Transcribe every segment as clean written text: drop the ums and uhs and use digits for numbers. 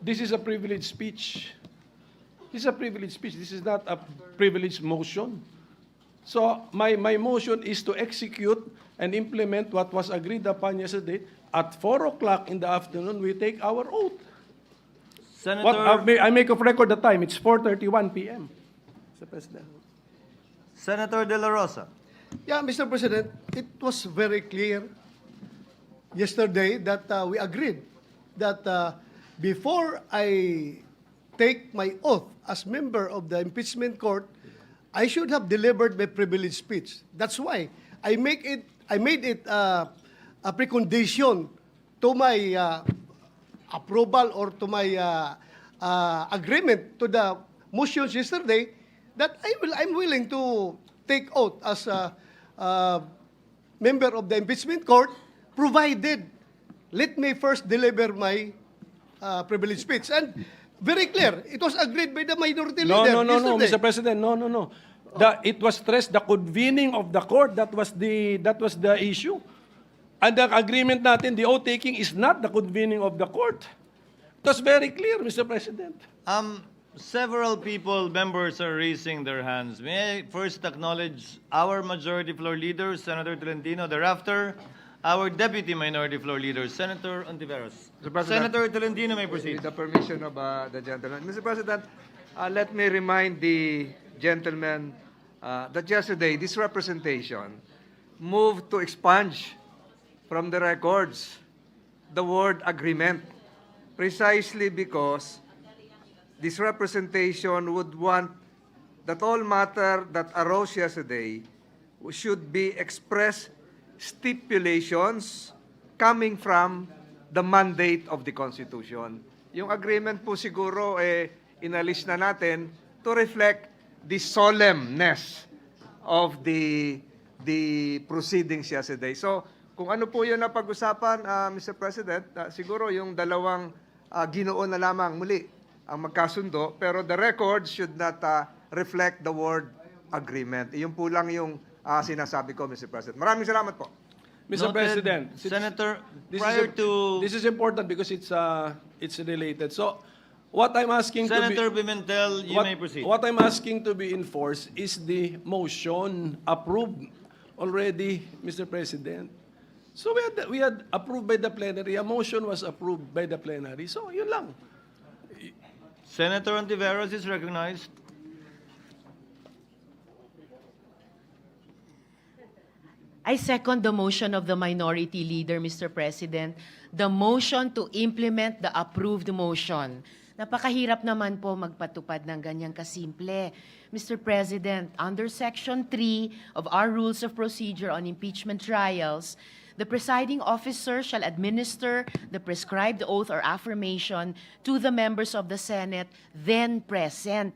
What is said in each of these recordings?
this is a privileged speech. This is a privileged speech. This is not a privileged motion. So my motion is to execute and implement what was agreed upon yesterday. At 4 o'clock in the afternoon, we take our oath. Senator, I make of record the time. It's 4:31 p.m. Mr. President. Senator De La Rosa. Yeah, Mr. President, it was very clear yesterday that we agreed that before I take my oath as member of the impeachment court, I should have delivered my privileged speech. That's why I made it a precondition to my approval or to my agreement to the motions yesterday that I'm willing to take oath as a member of the impeachment court, provided let me first deliver my privileged speech. And very clear, it was agreed by the minority leader No, yesterday. Mr. President, no. It was stressed the convening of the court. That was the issue. And the agreement natin, the oath taking is not the convening of the court. It was very clear, Mr. President. Several members are raising their hands. May I first acknowledge our Majority Floor Leader, Senator Tolentino. Thereafter, our Deputy Minority Floor Leader, Senator Ontiveros. Senator Tolentino may proceed. With the permission of the gentleman. Mr. President, let me remind the gentleman that yesterday this representation moved to expunge from the records the word agreement, precisely because this representation would want that all matter that arose yesterday should be express stipulations coming from the mandate of the Constitution. Yung agreement po siguro inalis na natin to reflect the solemnness of the proceedings yesterday. So, kung ano po yun na pag-usapan, Mr. President, siguro yung dalawang ginoon na lamang muli ang magkasundo, pero the record should not reflect the word agreement. Iyon po lang yung sinasabi ko, Mr. President. Maraming salamat po. Mr. Noted. President, Senator, this is important because it's related. So, what I'm asking Senator Pimentel, you may proceed. What I'm asking to be enforced is the motion approved already, Mr. President. So we had approved by the plenary. A motion was approved by the plenary. So yun lang. Senator Ontiveros is recognized. I second the motion of the minority leader, Mr. President. The motion to implement the approved motion. Napakahirap naman po magpatupad ng ganyang kasimple. Mr. President, under Section 3 of our Rules of Procedure on Impeachment Trials, the presiding officer shall administer the prescribed oath or affirmation to the members of the Senate then present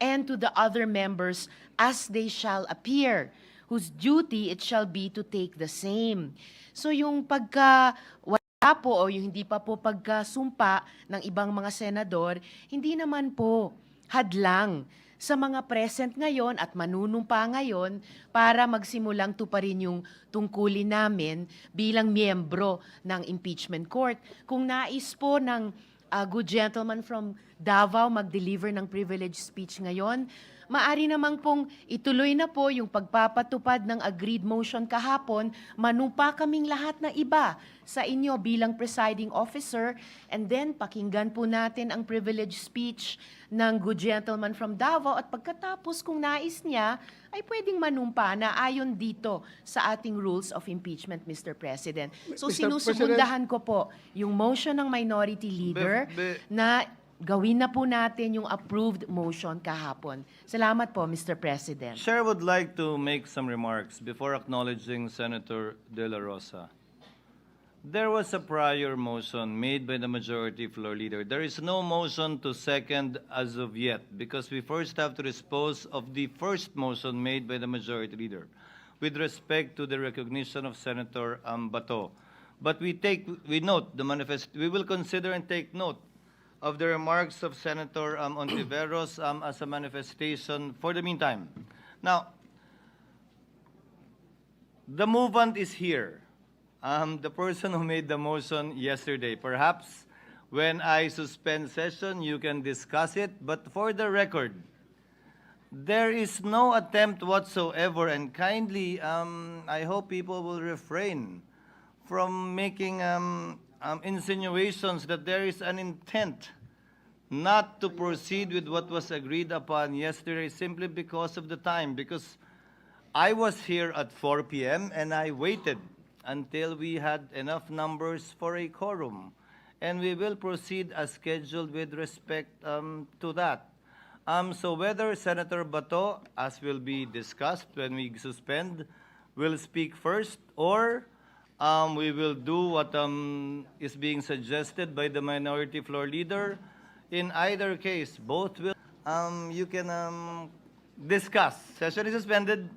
and to the other members as they shall appear, whose duty it shall be to take the same. So yung pagka wala po o yung hindi pa po pagkasumpa ng ibang mga senador, hindi naman po hadlang sa mga present ngayon at manunumpa ngayon para magsimulang tuparin yung tungkulin namin bilang miyembro ng impeachment court. Kung nais po ng good gentleman from Davao mag-deliver ng privileged speech ngayon, maari namang pong ituloy na po yung pagpapatupad ng agreed motion kahapon, manumpa kaming lahat na iba sa inyo bilang presiding officer, and then pakinggan po natin ang privileged speech ng good gentleman from Davao at pagkatapos kung nais niya, ay pwedeng manumpa na ayon dito sa ating rules of impeachment, Mr. President. So Mr. sinusugundahan ko po yung motion ng minority leader na gawin na po natin yung approved motion kahapon. Salamat po, Mr. President. Chair would like to make some remarks before acknowledging Senator De La Rosa. There was a prior motion made by the Majority Floor Leader. There is no motion to second as of yet because we first have to dispose of the first motion made by the Majority Leader with respect to the recognition of Senator Bato. But we note the we will consider and take note of the remarks of Senator Ontiveros as a manifestation for the meantime. Now, the movement is here. The person who made the motion yesterday, perhaps When I suspend session, you can discuss it. But for the record, there is no attempt whatsoever, and kindly, I hope people will refrain from making insinuations that there is an intent not to proceed with what was agreed upon yesterday simply because of the time. Because I was here at 4 p.m. and I waited until we had enough numbers for a quorum. And we will proceed as scheduled with respect to that. So whether Senator Bato, as will be discussed when we suspend, will speak first, or we will do what is being suggested by the minority floor leader. In either case, both will, you can discuss. Session is suspended.